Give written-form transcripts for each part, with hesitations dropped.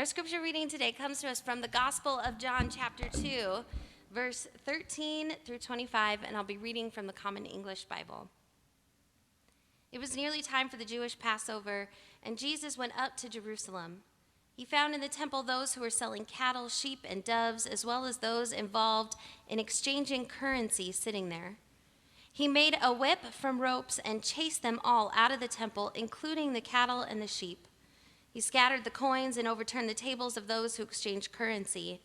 Our scripture reading today comes to us from the Gospel of John, chapter 2, verse 13 through 25, and I'll be reading from the Common English Bible. It was nearly time for the Jewish Passover, and Jesus went up to Jerusalem. He found in the temple those who were selling cattle, sheep, and doves, as well as those involved in exchanging currency sitting there. He made a whip from ropes and chased them all out of the temple, including the cattle and the sheep. He scattered the coins and overturned the tables of those who exchanged currency.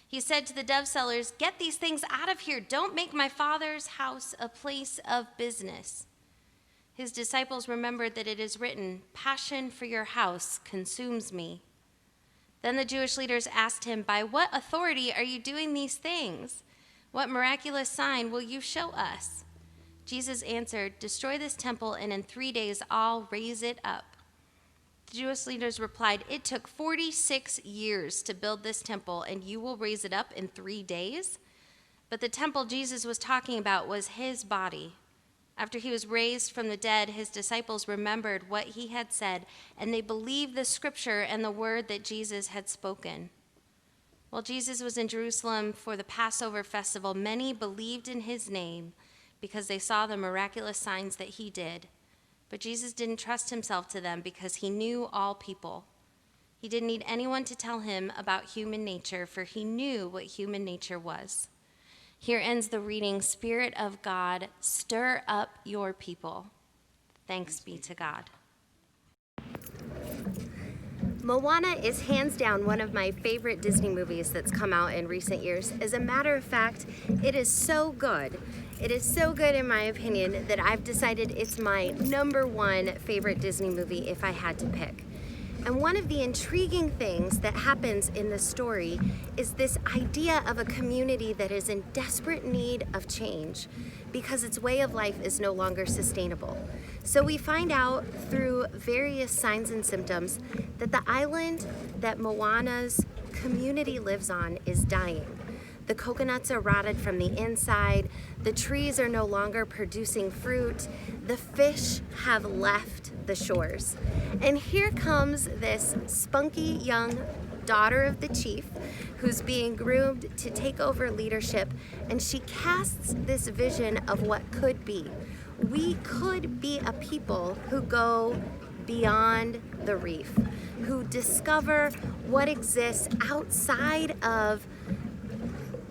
He said to the dove sellers, "Get these things out of here. Don't make my Father's house a place of business." His disciples remembered that it is written, "Passion for your house consumes me." Then the Jewish leaders asked him, "By what authority are you doing these things? What miraculous sign will you show us?" Jesus answered, "Destroy this temple, and in 3 days I'll raise it up." The Jewish leaders replied, "It took 46 years to build this temple, and you will raise it up in 3 days?" But the temple Jesus was talking about was his body. After he was raised from the dead, his disciples remembered what he had said, and they believed the scripture and the word that Jesus had spoken. While Jesus was in Jerusalem for the Passover festival, many believed in his name because they saw the miraculous signs that he did. But Jesus didn't trust himself to them because he knew all people. He didn't need anyone to tell him about human nature, for he knew what human nature was. Here ends the reading. Spirit of God, stir up your people. Thanks be to God. Moana is hands down one of my favorite Disney movies that's come out in recent years. As a matter of fact, it is so good. It is so good, in my opinion, that I've decided it's my #1 favorite Disney movie if I had to pick. And one of the intriguing things that happens in the story is this idea of a community that is in desperate need of change because its way of life is no longer sustainable. So we find out through various signs and symptoms that the island that Moana's community lives on is dying. The coconuts are rotted from the inside, the trees are no longer producing fruit, the fish have left the shores. And here comes this spunky young daughter of the chief who's being groomed to take over leadership, and she casts this vision of what could be. We could be a people who go beyond the reef, who discover what exists outside of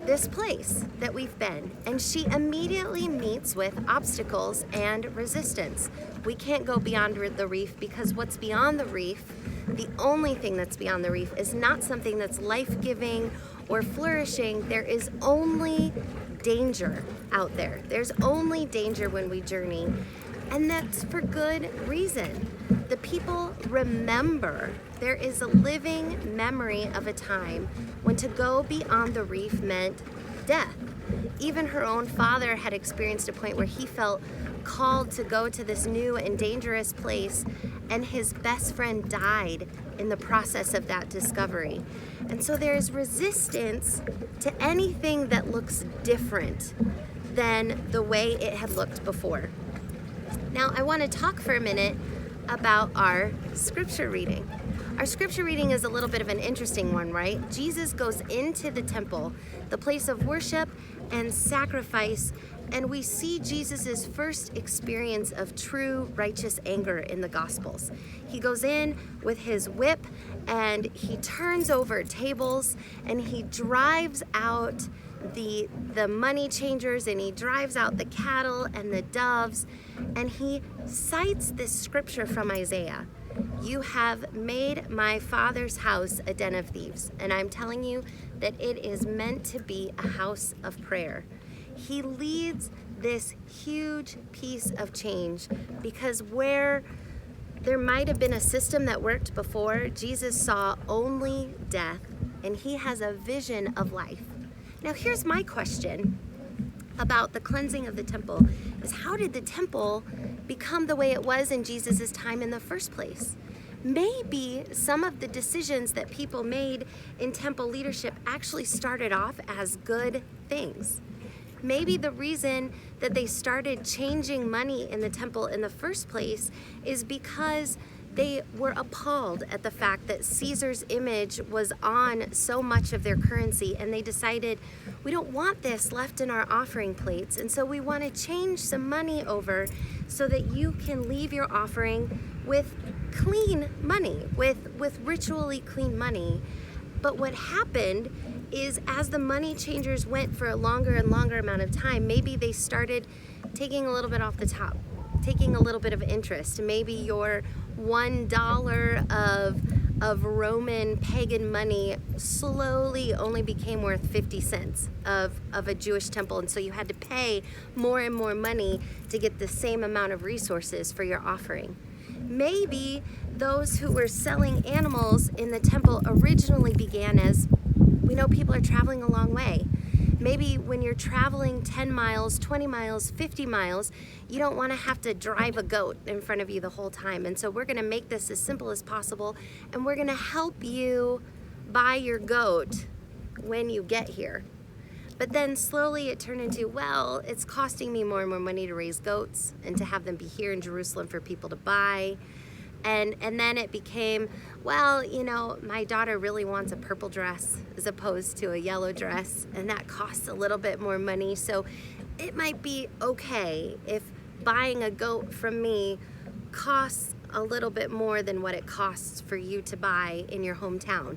this place that we've been. And she immediately meets with obstacles and resistance. We can't go beyond the reef because what's beyond the reef, the only thing that's beyond the reef, is not something that's life-giving or flourishing. There is only danger out there. There's only danger when we journey, and that's for good reason. The people remember. There is a living memory of a time when to go beyond the reef meant death. Even her own father had experienced a point where he felt called to go to this new and dangerous place, and his best friend died in the process of that discovery. And so there's resistance to anything that looks different than the way it had looked before. Now, I want to talk for a minute about our scripture reading. Our scripture reading is a little bit of an interesting one, right? Jesus goes into the temple, the place of worship and sacrifice, and we see Jesus's first experience of true righteous anger in the Gospels. He goes in with his whip and he turns over tables and he drives out the money changers, and he drives out the cattle and the doves, and he cites this scripture from Isaiah. "You have made my Father's house a den of thieves," and I'm telling you that it is meant to be a house of prayer. He leads this huge piece of change because where there might have been a system that worked before, Jesus saw only death, and he has a vision of life. Now, here's my question about the cleansing of the temple, is how did the temple become the way it was in Jesus' time in the first place? Maybe some of the decisions that people made in temple leadership actually started off as good things. Maybe the reason that they started changing money in the temple in the first place is because They were appalled at the fact that Caesar's image was on so much of their currency, and they decided, we don't want this left in our offering plates, and so we want to change some money over so that you can leave your offering with clean money, with ritually clean money. But what happened is, as the money changers went for a longer and longer amount of time, maybe they started taking a little bit off the top, taking a little bit of interest. Maybe your $1 of Roman pagan money slowly only became worth 50 cents of a Jewish temple, and so you had to pay more and more money to get the same amount of resources for your offering. Maybe those who were selling animals in the temple originally began as, we know people are traveling a long way. Maybe when you're traveling 10 miles, 20 miles, 50 miles, you don't want to have to drive a goat in front of you the whole time. And so we're going to make this as simple as possible, and we're going to help you buy your goat when you get here. But then slowly it turned into, well, it's costing me more and more money to raise goats and to have them be here in Jerusalem for people to buy. And then it became, well, you know, my daughter really wants a purple dress as opposed to a yellow dress, and that costs a little bit more money. So it might be okay if buying a goat from me costs a little bit more than what it costs for you to buy in your hometown.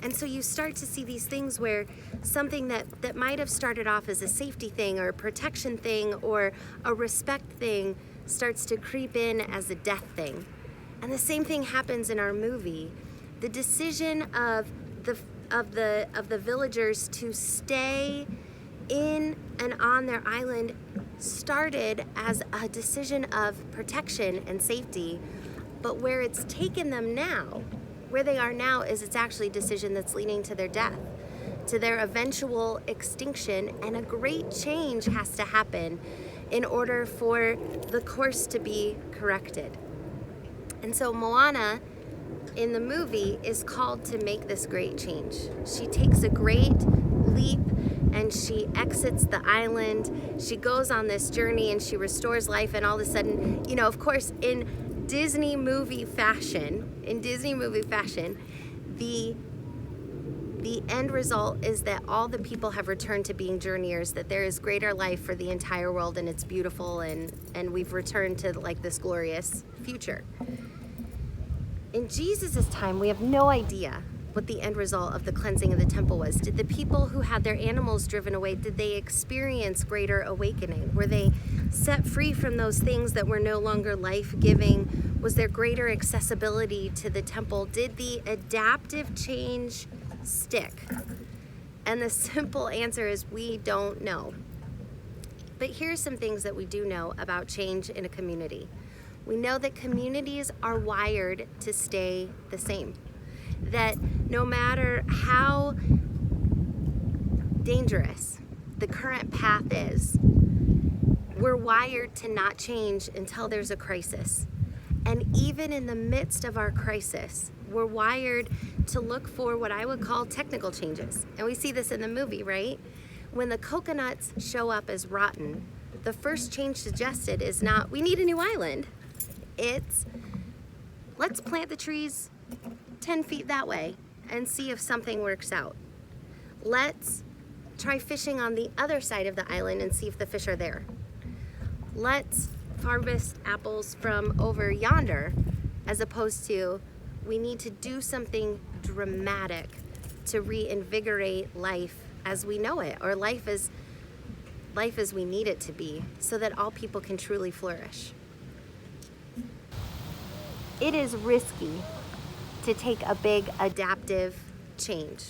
And so you start to see these things where something that might have started off as a safety thing or a protection thing or a respect thing starts to creep in as a death thing. And the same thing happens in our movie. The decision of the villagers to stay in and on their island started as a decision of protection and safety, but where it's taken them now, where they are now, is it's actually a decision that's leading to their death, to their eventual extinction, and a great change has to happen in order for the course to be corrected. And so Moana in the movie is called to make this great change. She takes a great leap and she exits the island. She goes on this journey and she restores life, and all of a sudden, you know, of course, in Disney movie fashion, the end result is that all the people have returned to being journeyers, that there is greater life for the entire world, and it's beautiful, and we've returned to like this glorious future. In Jesus' time, we have no idea what the end result of the cleansing of the temple was. Did the people who had their animals driven away, did they experience greater awakening? Were they set free from those things that were no longer life-giving? Was there greater accessibility to the temple? Did the adaptive change stick? And the simple answer is we don't know. But here's some things that we do know about change in a community. We know that communities are wired to stay the same. That no matter how dangerous the current path is, we're wired to not change until there's a crisis. And even in the midst of our crisis, we're wired to look for what I would call technical changes. And we see this in the movie, right? When the coconuts show up as rotten, the first change suggested is not, we need a new island. It's, let's plant the trees 10 feet that way and see if something works out. Let's try fishing on the other side of the island and see if the fish are there. Let's harvest apples from over yonder, as opposed to, we need to do something dramatic to reinvigorate life as we know it, or life as we need it to be, so that all people can truly flourish. It is risky to take a big adaptive change.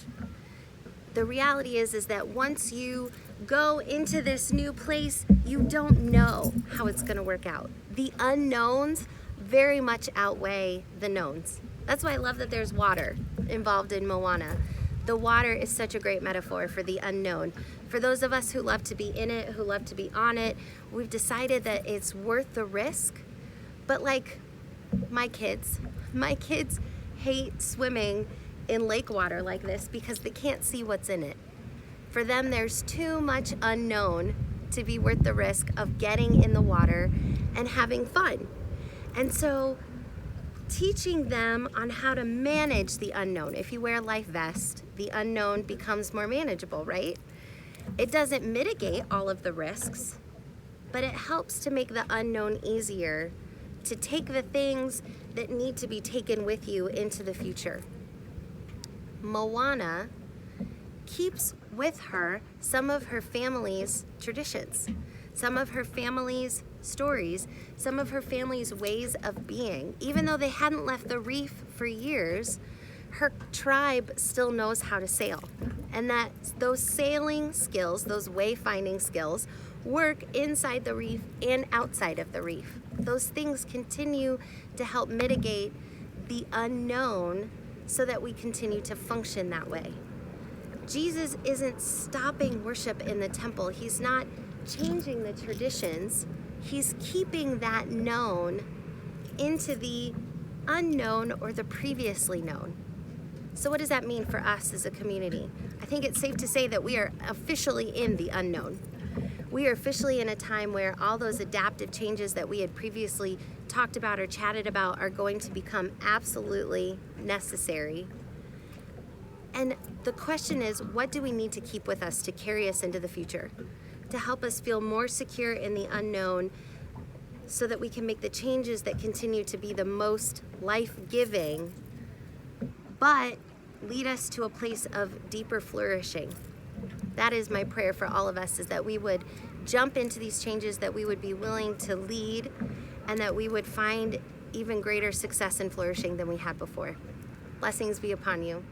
The reality is that once you go into this new place, you don't know how it's going to work out. The unknowns very much outweigh the knowns. That's why I love that there's water involved in Moana. The water is such a great metaphor for the unknown. For those of us who love to be in it, who love to be on it, we've decided that it's worth the risk. But like my kids hate swimming in lake water like this because they can't see what's in it. For them, there's too much unknown to be worth the risk of getting in the water and having fun. And so teaching them on how to manage the unknown. If you wear a life vest, the unknown becomes more manageable, right? It doesn't mitigate all of the risks, but it helps to make the unknown easier, to take the things that need to be taken with you into the future. Moana keeps with her some of her family's traditions, some of her family's stories, some of her family's ways of being. Even though they hadn't left the reef for years, her tribe still knows how to sail. And that those sailing skills, those wayfinding skills, work inside the reef and outside of the reef. Those things continue to help mitigate the unknown so that we continue to function that way. Jesus isn't stopping worship in the temple. He's not changing the traditions. He's keeping that known into the unknown or the previously known. So what does that mean for us as a community? I think it's safe to say that we are officially in the unknown. We are officially in a time where all those adaptive changes that we had previously talked about or chatted about are going to become absolutely necessary. And the question is, what do we need to keep with us to carry us into the future, to help us feel more secure in the unknown so that we can make the changes that continue to be the most life-giving, but lead us to a place of deeper flourishing. That is my prayer for all of us, is that we would jump into these changes, that we would be willing to lead, and that we would find even greater success and flourishing than we had before. Blessings be upon you.